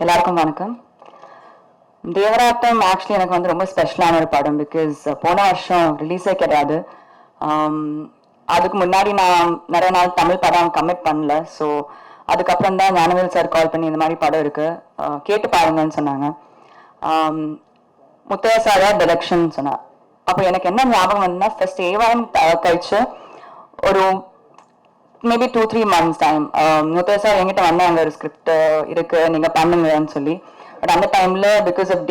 எல்லாருக்கும் வணக்கம். தேவராட்டம் ஆக்சுவலி எனக்கு வந்து ரொம்ப ஸ்பெஷலான ஒரு படம். பிகாஸ் போன வருஷம் ரிலீஸே கிடையாது. அதுக்கு முன்னாடி நான் நிறைய நாள் தமிழ் படம் கமிட் பண்ணல. ஸோ அதுக்கப்புறம் தான் ஞானவேல் சார் கால் பண்ணி இந்த மாதிரி படம் இருக்கு, கேட்டு பாருங்கன்னு சொன்னாங்க. முத்தையா சாரா டைரக்ஷன் சொன்னார். அப்போ எனக்கு என்ன ஞாபகம் வந்துன்னா, ஃபர்ஸ்ட் ஏவான் கழிச்சு ஒரு maybe 2-3 months time Muthaiah sir என்கிட்ட வந்தாங்க, ஒரு ஸ்கிரிப்ட் இருக்கு நீங்க பண்ணுங்கன்னு சொல்லி. பட் அந்த டைம்ல because of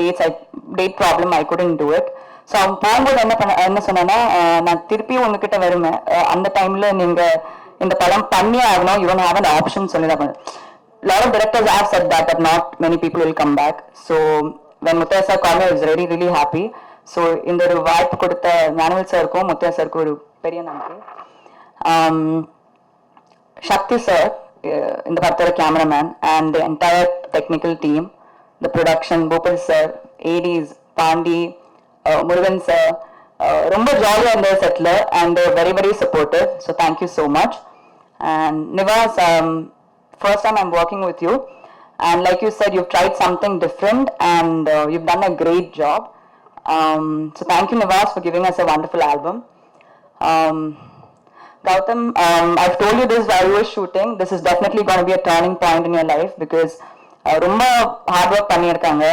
date problem I couldn't do it. So அவங்க போகும்போது என்ன சொன்னேன்னா, நான் திருப்பியும் உங்ககிட்ட வருவேன், அந்த டைம்ல நீங்க இந்த படம் பண்ணி ஆகணும், யூ ஹேவ் an ஆப்ஷன் சொல்லி தான் பண்ணேன். lot of directors have said that, but not many people will come back. So when Muthaiya sir called me, I was really happy. So இந்த ஒரு வாய்ப்பு கொடுத்த ஞானவேல் சாருக்கும் முத்தையா சாருக்கும் ஒரு பெரிய நன்றி. Shakti sir, இந்த படத்தோட cameraman, and the entire technical team, the production, Bhopal sir, ADs, Pandi, Murugan sir, ரொம்ப ஜாலியா இருந்த செட்ல, and they were very supportive. So thank you so much. And Nivas, first time I'm working with you, and like you said, you've tried something different, and you've done a great job. So thank you, Nivas, for giving us a wonderful album. Gautam, I've told you this while you were shooting. This is definitely going to be a turning point in your life, because ரொம்ப hard work பண்ணியிருக்காங்க.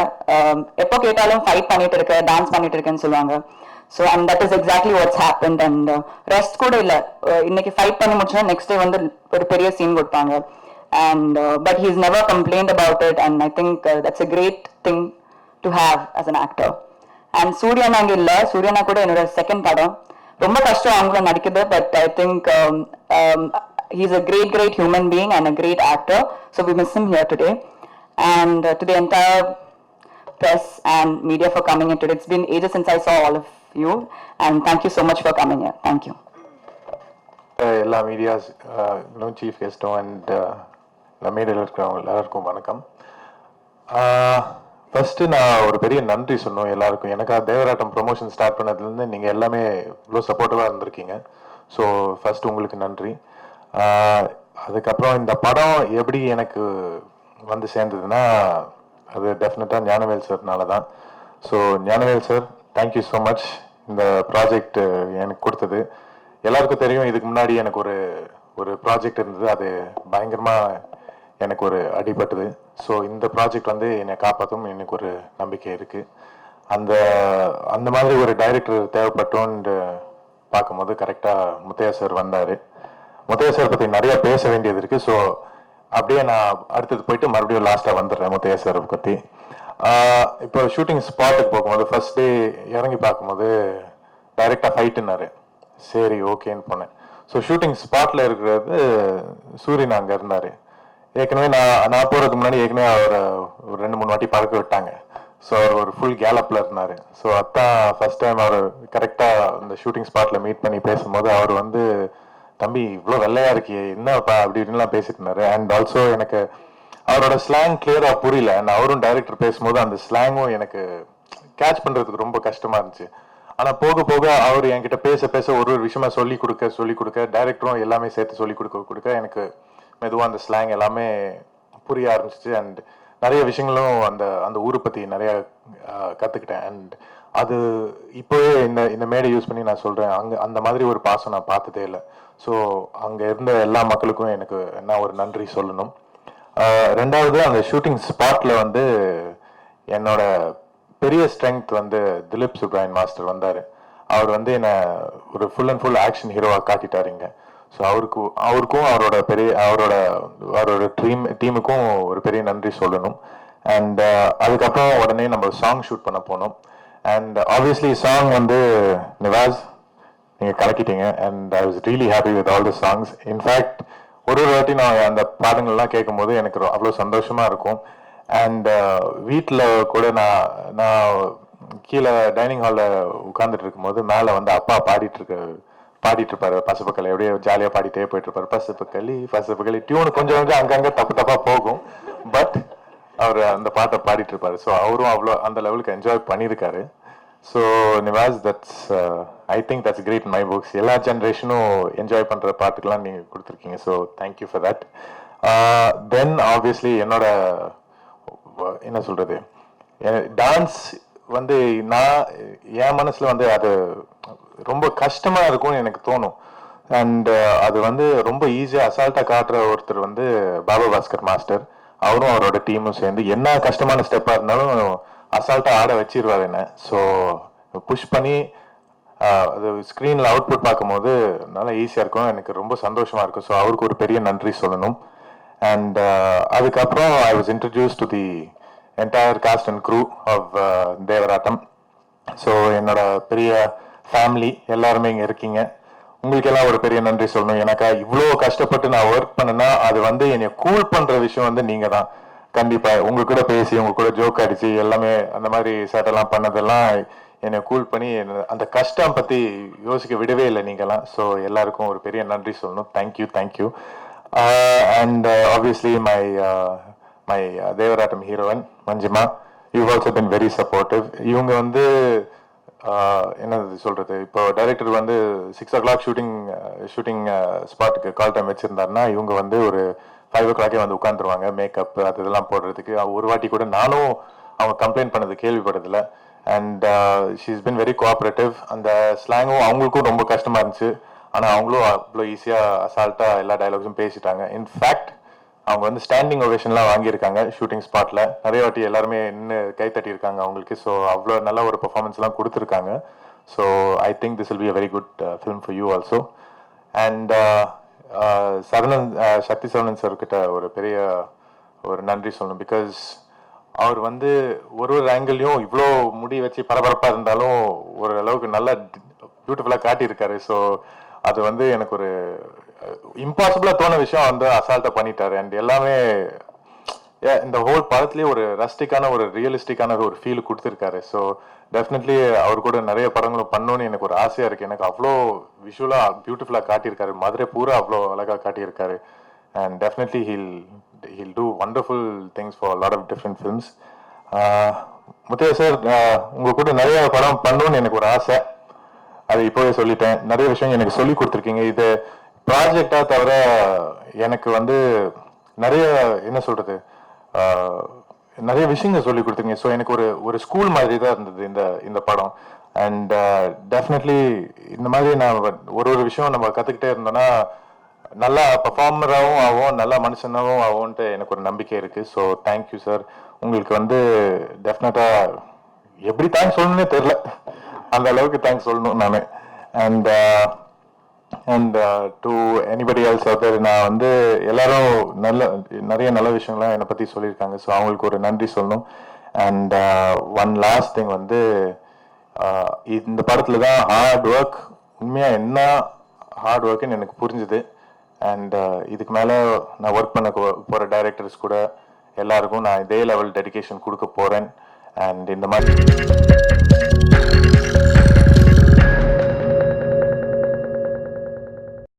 எப்போ கேட்டாலும் fight பண்ணிட்டு இருக்க, dance பண்ணிட்டு இருக்கேன்னு சொல்லுவாங்க. So and that is exactly watts happen. And rest கூட இல்லை, இன்னைக்கு ஃபைட் பண்ணி முடிச்சோன்னா நெக்ஸ்ட் டே வந்து ஒரு பெரிய சீன் கொடுப்பாங்க. And but he's never complained about it, and I think that's a great thing to have as an actor. And Suryana அங்க இல்ல, Suryana கூட என்னோட செகண்ட் படம், ரொம்ப கஷ்டம் அவங்கள நடிக்குது. But I think he's a great human being and a great actor, so we miss him here today. And to the entire press and media for coming in today. It's been ages since I saw all of you, and thank you so much for coming here. Thank you. எல்லா medias, chief கெஸ்டும் and மேடையில் இருக்கிறவங்க எல்லாருக்கும் வணக்கம். First நான் ஒரு பெரிய நன்றி சொன்னோம் எல்லாருக்கும். எனக்கு தேவராட்டம் ப்ரொமோஷன் ஸ்டார்ட் பண்ணதுலேருந்து நீங்கள் எல்லாமே இவ்வளோ சப்போர்ட்டிவாக இருந்திருக்கீங்க. ஸோ ஃபஸ்ட்டு உங்களுக்கு நன்றி. அதுக்கப்புறம் இந்த படம் எப்படி எனக்கு வந்து சேர்ந்ததுன்னா, அது டெஃபினட்டாக ஞானவேல் சார்னால தான். So Gnanavel sir, thank you so much இந்த ப்ராஜெக்ட் எனக்கு கொடுத்தது. எல்லாருக்கும் தெரியும், இதுக்கு முன்னாடி எனக்கு ஒரு ப்ராஜெக்ட் இருந்தது, அது பயங்கரமாக எனக்கு ஒரு அடிபட்டது. ஸோ இந்த ப்ராஜெக்ட் வந்து என்னை காப்பாற்றும் எனக்கு ஒரு நம்பிக்கை இருக்குது. அந்த மாதிரி ஒரு டைரக்டர் தேவைப்பட்டோன்னு பார்க்கும்போது கரெக்டாக முத்தையா சார் வந்தார். முத்தையா சார் பற்றி நிறையா பேச வேண்டியது இருக்குது. ஸோ அப்படியே நான் அடுத்தது போயிட்டு மறுபடியும் லாஸ்ட்டாக வந்துடுறேன் முத்தையா சாரை பற்றி. இப்போ ஷூட்டிங் ஸ்பாட்டுக்கு போகும்போது ஃபர்ஸ்ட் டே இறங்கி பார்க்கும்போது டைரெக்டாக ஃபைட்டுன்னாரு. சரி ஓகேன்னு போனேன். ஸோ ஷூட்டிங் ஸ்பாட்டில் இருக்கிறது சூரியன் அங்கே இருந்தார். ஏற்கனவே நான் போகிறதுக்கு முன்னாடி ஏற்கனவே அவரை ஒரு 2-3 வாட்டி பறக்க விட்டாங்க. ஸோ அவர் ஒரு ஃபுல் கேலப்பில் இருந்தார். ஸோ அதான் ஃபர்ஸ்ட் டைம் அவர் கரெக்டாக இந்த ஷூட்டிங் ஸ்பாட்டில் மீட் பண்ணி பேசும்போது அவர் வந்து, தம்பி இவ்வளோ வெள்ளையாக இருக்கியே என்னப்பா அப்படி இப்படின்லாம் பேசிட்டு இருந்தார். அண்ட் ஆல்சோ எனக்கு அவரோட ஸ்லாங் கிளியராக புரியல. அண்ட் அவரும் டைரக்டர் பேசும்போது அந்த ஸ்லாங்கும் எனக்கு கேட்ச் பண்ணுறதுக்கு ரொம்ப கஷ்டமாக இருந்துச்சு. ஆனால் போக போக அவர் என்கிட்ட பேச ஒரு விஷயமா சொல்லி கொடுக்க டைரக்டரும் எல்லாமே சேர்த்து சொல்லி கொடுக்க எனக்கு மெதுவாக அந்த ஸ்லாங் எல்லாமே புரிய ஆரம்பிச்சிச்சு. அண்ட் நிறைய விஷயங்களும் அந்த ஊரை பற்றி நிறைய கற்றுக்கிட்டேன். அண்ட் அது இப்போவே இந்த மேடை யூஸ் பண்ணி நான் சொல்கிறேன், அந்த மாதிரி ஒரு பாசம் நான் பார்த்ததே இல்லை. ஸோ அங்கே இருந்த எல்லா மக்களுக்கும் எனக்கு நான் ஒரு நன்றி சொல்லணும். ரெண்டாவது, அந்த ஷூட்டிங் ஸ்பாட்டில் வந்து என்னோட பெரிய ஸ்ட்ரென்த் வந்து திலீப் சுப்ராயன் மாஸ்டர் வந்தார். அவர் வந்து என்னை ஒரு ஃபுல் அண்ட் ஃபுல் ஆக்ஷன் ஹீரோவாக காட்டிட்டாருங்க. ஸோ அவருக்கும் அவரோட டீமுக்கும் ஒரு பெரிய நன்றி சொல்லணும். அண்ட் அதுக்கப்புறம் உடனே நம்ம சாங் ஷூட் பண்ண போனோம். அண்ட் ஆப்வியஸ்லி சாங் வந்து நிவாஸ் நீங்கள் கலக்கிட்டீங்க. And I was really happy with all the songs. In fact ஒரு வாட்டி நான் அந்த பாடங்கள்லாம் கேட்கும் போது எனக்கு அவ்வளோ சந்தோஷமாக இருக்கும். அண்ட் வீட்டில் கூட நான் கீழே டைனிங் ஹாலில் உட்காந்துட்டு இருக்கும்போது மேலே வந்து அப்பா பாடிட்டு இருப்பாரு பசுப்புக்களி, எப்படியே ஜாலியாக பாடிட்டே போயிட்டு இருப்பாரு. பசுப்புக்களி டியூனு கொஞ்சம் அங்கங்கே தப்பா போகும், பட் அவர் அந்த பாட்டை பாடிட்டு இருப்பாரு. ஸோ அவரும் அவ்வளோ அந்த லெவலுக்கு என்ஜாய் பண்ணியிருக்காரு. So Nivas, I think that's great my books. எல்லா ஜென்ரேஷனும் என்ஜாய் பண்ணுற பாட்டுக்கெல்லாம் நீங்கள் கொடுத்துருக்கீங்க. So thank you for that. Then obviously என்னோட என்ன சொல்றது, டான்ஸ் வந்து நான் என் மனசுல வந்து அது ரொம்ப கஷ்டமா இருக்கும்னு எனக்கு தோணும். அண்ட் அது வந்து ரொம்ப ஈஸியா அசால்ட்டா காட்டுற ஒருத்தர் வந்து பாபா பாஸ்கர் மாஸ்டர். அவரும் அவரோட டீமும் சேர்ந்து என்ன கஷ்டமான ஸ்டெப்பா இருந்தாலும் அசால்ட்டா ஆட வச்சிருவாரு என்ன. ஸோ புஷ் பண்ணி அது ஸ்க்ரீனில் அவுட்புட் பார்க்கும்போது நல்லா ஈஸியாக இருக்கும். எனக்கு ரொம்ப சந்தோஷமா இருக்கும். ஸோ அவருக்கு ஒரு பெரிய நன்றி சொல்லணும். அண்ட் அதுக்கப்புறம் I was introduce to the entire cast and crew of Devarattam. So என்னோட பெரிய ஃபேமிலி எல்லாருமே இங்கே இருக்கீங்க. உங்களுக்கு எல்லாம் ஒரு பெரிய நன்றி சொல்லணும். எனக்கு இவ்வளோ கஷ்டப்பட்டு நான் ஒர்க் பண்ணேன்னா அது வந்து என்னை கூல் பண்ணுற விஷயம் வந்து நீங்கள் தான். கண்டிப்பாக உங்க கூட பேசி உங்க கூட ஜோக் அடிச்சு எல்லாமே அந்த மாதிரி சேட்டெல்லாம் பண்ணதெல்லாம் என்னை கூல் பண்ணி அந்த கஷ்டம் பற்றி யோசிக்க விடவே இல்லை நீங்களாம். ஸோ எல்லாருக்கும் ஒரு பெரிய நன்றி சொல்லணும். Thank you thank you. And obviously my Devarattam heroine Manjima, you also been very supportive. இவங்க வந்து என்னது சொல்றது, இப்போ டைரக்டர் வந்து 6 o'clock ஷூட்டிங் ஸ்பாட்டுக்கு கால் டைம் வச்சிருந்தாருன்னா இவங்க வந்து ஒரு 5 o'clock வந்து உட்காந்துருவாங்க மேக்கப் அது இதெல்லாம் போடுறதுக்கு. ஒரு வாட்டி கூட நானும் அவங்க கம்ப்ளைண்ட் பண்ணது கேள்விப்பட்டதில்ல. And she is been very cooperative. அந்த ஸ்லாங்கும் அவங்களுக்கும் ரொம்ப கஷ்டமா இருந்துச்சு. ஆனால் அவங்களும் அவ்வளோ ஈஸியாக அசால்ட்டாக எல்லா டைலாக்ஸும் பேசிட்டாங்க. இன்ஃபேக்ட் அவங்க வந்து ஸ்டாண்டிங் ஒவேஷன்லாம் வாங்கியிருக்காங்க ஷூட்டிங் ஸ்பாட்டில். நிறைய வாட்டி எல்லாருமே நின்று கை தட்டியிருக்காங்க அவங்களுக்கு. ஸோ அவ்வளோ நல்ல ஒரு பெர்ஃபார்மன்ஸ்லாம் கொடுத்துருக்காங்க. So I think this will be a very good film for you also. And Saravanan Sakthi Saravanan சார்கிட்ட ஒரு பெரிய ஒரு நன்றி சொல்லணும். பிகாஸ் அவர் வந்து ஒரு ஆங்கிள்லையும் இவ்வளோ முடி வச்சு பரபரப்பாக இருந்தாலும் ஒரு அளவுக்கு நல்லா பியூட்டிஃபுல்லாக காட்டியிருக்காரு. ஸோ அது வந்து எனக்கு ஒரு இம்பாசிபிளா தோண விஷயம் வந்து அசால்ட்டா பண்ணிட்டாரு. அண்ட் எல்லாமே இந்த ஹோல் படத்துலயே ஒரு ரஸ்டிக்கான ஒரு ரியலிஸ்டிக்கான ஒரு ஃபீல் கொடுத்துருக்காரு. ஸோ டெஃபினெட்லி அவர் கூட நிறைய படங்களும் பண்ணணும்னு எனக்கு ஒரு ஆசையா இருக்கு. எனக்கு அவ்வளோ விஷுவலா பியூட்டிஃபுல்லா காட்டியிருக்காரு. மதுரை பூரா அவ்வளோ அழகா காட்டியிருக்காரு. And definitely he'll do wonderful things for lot of different films. Muthaiya sir, உங்க கூட நிறைய படம் பண்ணணும்னு எனக்கு ஒரு ஆசை. அது இப்போவே சொல்லிட்டேன். நிறைய விஷயம் எனக்கு சொல்லி கொடுத்துருக்கீங்க. இது ப்ராஜெக்டா தவிர எனக்கு வந்து நிறைய என்ன சொல்றது, நிறைய விஷயங்கள் சொல்லி கொடுத்தீங்க. ஸோ எனக்கு ஒரு ஸ்கூல் மாதிரி தான் இருந்தது இந்த படம். அண்ட் டெஃபினெட்லி இந்த மாதிரி நான் ஒரு விஷயம் நம்ம கற்றுக்கிட்டே இருந்தோம்னா நல்லா பர்ஃபார்மராகவும் ஆகும், நல்லா மனுஷனாகவும் ஆகும்ன்ட்டு எனக்கு ஒரு நம்பிக்கை இருக்கு. So thank you sir. உங்களுக்கு வந்து டெஃபினட்டா எப்படி தேங்க்ஸ் சொல்லணும்னே தெரியல, அந்த அளவுக்கு தேங்க்ஸ் சொல்லணும் நான். And to anybody else out there, நான் வந்து எல்லாரும் நிறைய நல்ல விஷயங்கள்லாம் என்னை பற்றி சொல்லியிருக்காங்க. ஸோ அவங்களுக்கு ஒரு நன்றி சொல்லணும். அண்ட் ஒன் லாஸ்ட் திங் வந்து இந்த படத்தில் தான் ஹார்ட் ஒர்க், உண்மையாக என்ன ஹார்ட் ஒர்க்குன்னு எனக்கு புரிஞ்சுது. அண்ட் இதுக்கு மேலே நான் ஒர்க் பண்ண போகிற டைரக்டர்ஸ் கூட எல்லாருக்கும் நான் இதே லெவல் டெடிகேஷன் கொடுக்க போகிறேன். அண்ட் இந்த மாதிரி